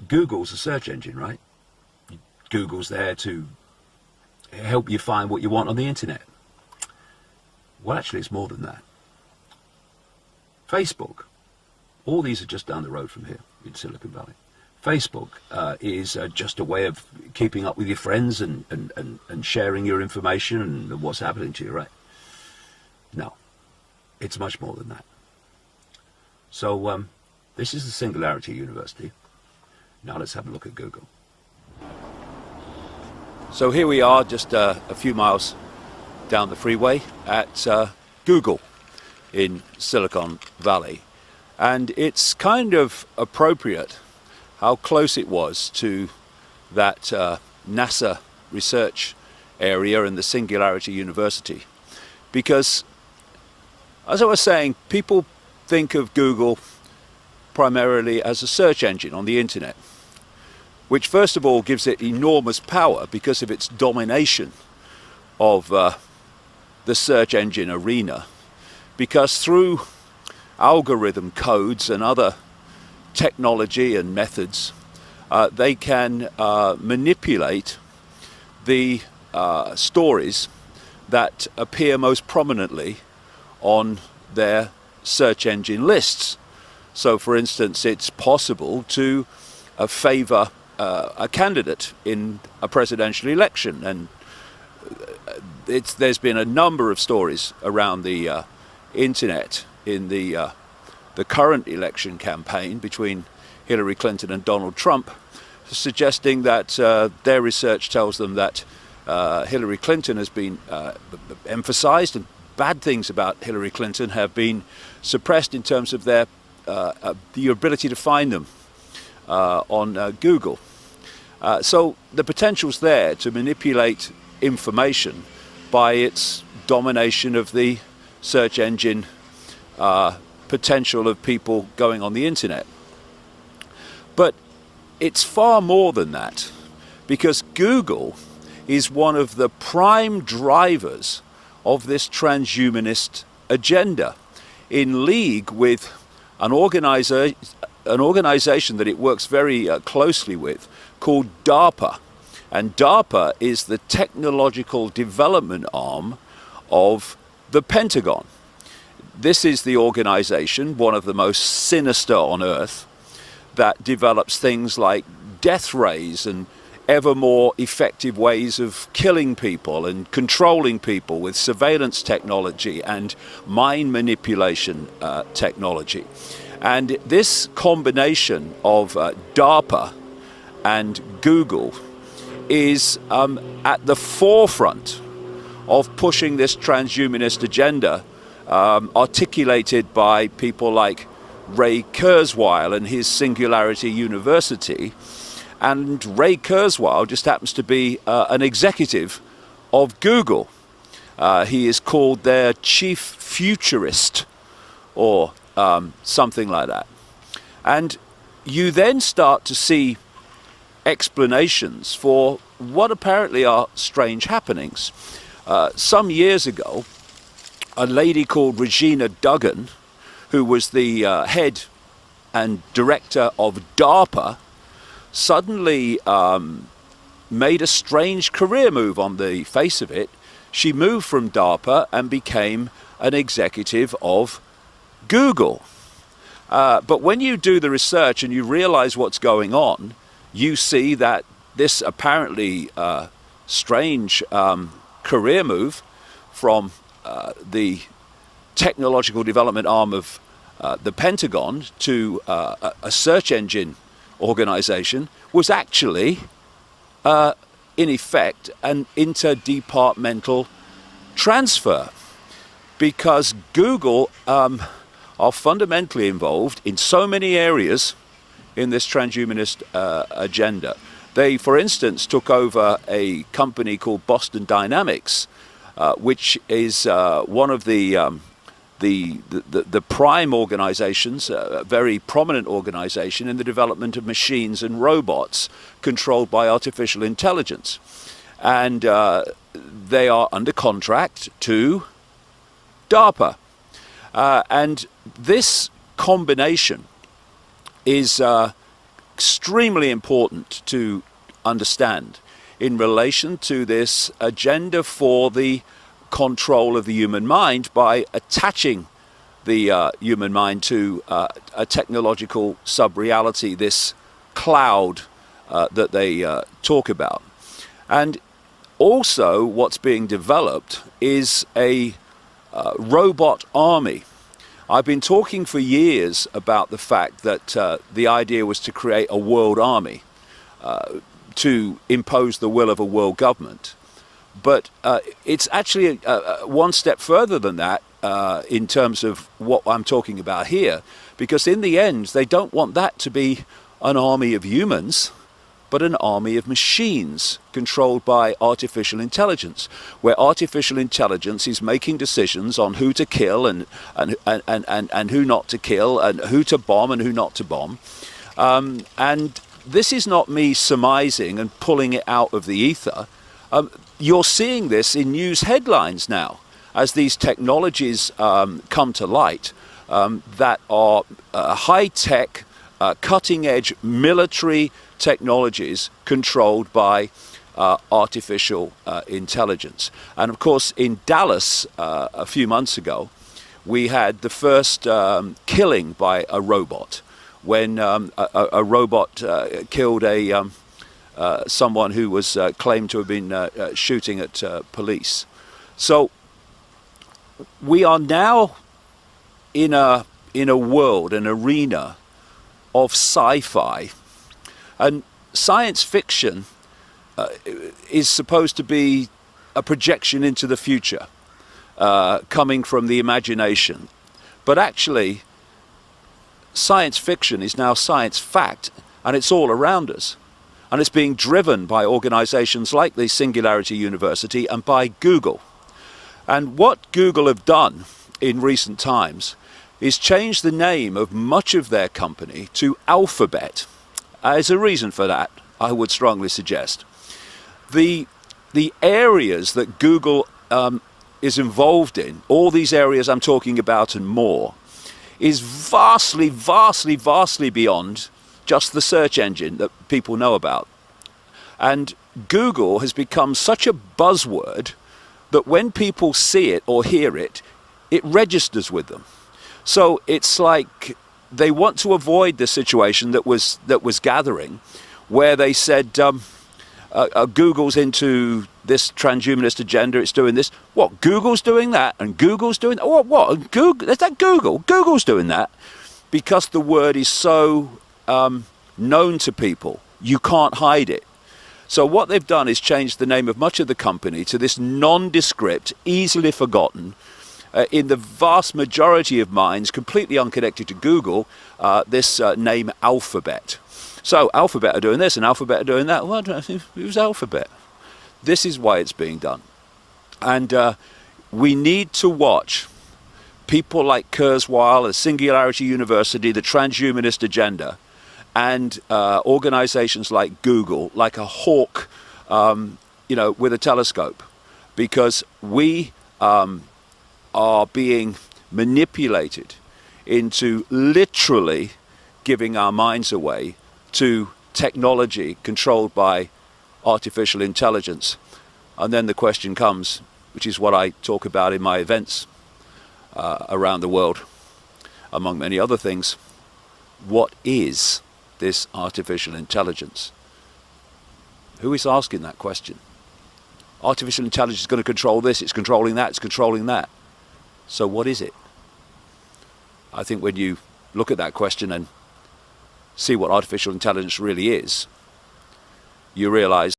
Google's a search engine, right? Google's there to help you find what you want on the internet. Well, actually, it's more than that. Facebook, all these are just down the road from here in Silicon Valley. Facebook is just a way of keeping up with your friends and sharing your information and what's happening to you, right? No, it's much more than that. So this is the Singularity University. Now let's have a look at Google. So here we are, just a few miles down the freeway at Google in Silicon Valley. And it's kind of appropriate how close it was to that NASA research area in the Singularity University. Because, as I was saying, people think of Google primarily as a search engine on the internet, which first of all gives it enormous power because of its domination of the search engine arena. Because through algorithm codes and other technology and methods, they can manipulate the stories that appear most prominently on their search engine lists. So, for instance, it's possible to favor a candidate in a presidential election, and there's been a number of stories around the internet in the current election campaign between Hillary Clinton and Donald Trump, suggesting that their research tells them that Hillary Clinton has been emphasized, and bad things about Hillary Clinton have been suppressed in terms of their the ability to find them on Google. So the potential's there to manipulate information by its domination of the search engine potential of people going on the internet. But it's far more than that, because Google is one of the prime drivers of this transhumanist agenda, in league with an organization that it works very closely with, called DARPA. And DARPA is the technological development arm of the Pentagon. This is the organization, one of the most sinister on earth, that develops things like death rays and ever more effective ways of killing people and controlling people with surveillance technology and mind manipulation technology. And this combination of DARPA and Google is at the forefront of pushing this transhumanist agenda, articulated by people like Ray Kurzweil and his Singularity University. And Ray Kurzweil just happens to be an executive of Google. He is called their chief futurist, or something like that. And you then start to see explanations for what apparently are strange happenings. Some years ago, a lady called Regina Duggan, who was the head and director of DARPA, suddenly made a strange career move on the face of it. She moved from DARPA and became an executive of Google. But when you do the research and you realize what's going on, you see that this apparently strange career move from the technological development arm of the Pentagon to a search engine organization was actually, in effect, an interdepartmental transfer, because Google are fundamentally involved in so many areas in this transhumanist agenda. They, for instance, took over a company called Boston Dynamics, which is one of the prime organizations, a very prominent organization in the development of machines and robots controlled by artificial intelligence. And they are under contract to DARPA. And this combination is extremely important to understand in relation to this agenda for the control of the human mind by attaching the human mind to a technological sub-reality, this cloud that they talk about. And also what's being developed is a robot army. I've been talking for years about the fact that the idea was to create a world army to impose the will of a world government. But it's actually one step further than that in terms of what I'm talking about here, because in the end they don't want that to be an army of humans, but an army of machines controlled by artificial intelligence, where artificial intelligence is making decisions on who to kill and who not to kill, and who to bomb and who not to bomb. And this is not me surmising and pulling it out of the ether. You're seeing this in news headlines now as these technologies come to light that are high-tech, cutting-edge military technologies controlled by artificial intelligence. And of course, in Dallas a few months ago, we had the first killing by a robot, when a robot killed someone who was claimed to have been shooting at police. So we are now in a world, an arena of sci-fi, and science fiction is supposed to be a projection into the future, coming from the imagination. But actually, science fiction is now science fact, and it's all around us. And it's being driven by organizations like the Singularity University and by Google. And what Google have done in recent times is change the name of much of their company to Alphabet. There's a reason for that, I would strongly suggest. The areas that Google is involved in, all these areas I'm talking about and more, is vastly, vastly, vastly beyond just the search engine that people know about. And Google has become such a buzzword that when people see it or hear it, it registers with them. So it's like they want to avoid the situation that was gathering, where they said Google's into this transhumanist agenda, it's doing this. What, Google's doing that? And Google's doing that? What? Google? Is that Google? Google's doing that? Because the word is so known to people, you can't hide it. So what they've done is changed the name of much of the company to this nondescript, easily forgotten, in the vast majority of minds, completely unconnected to Google, this name Alphabet. So Alphabet are doing this and Alphabet are doing that. Well, who's Alphabet? This is why it's being done. And we need to watch people like Kurzweil, the Singularity University, the Transhumanist agenda, and organizations like Google, like a hawk, with a telescope, because we are being manipulated into literally giving our minds away to technology controlled by artificial intelligence. And then the question comes, which is what I talk about in my events around the world, among many other things: what is this artificial intelligence? Who is asking that question? Artificial intelligence is going to control this, it's controlling that, it's controlling that. So what is it? I think when you look at that question and see what artificial intelligence really is, you realize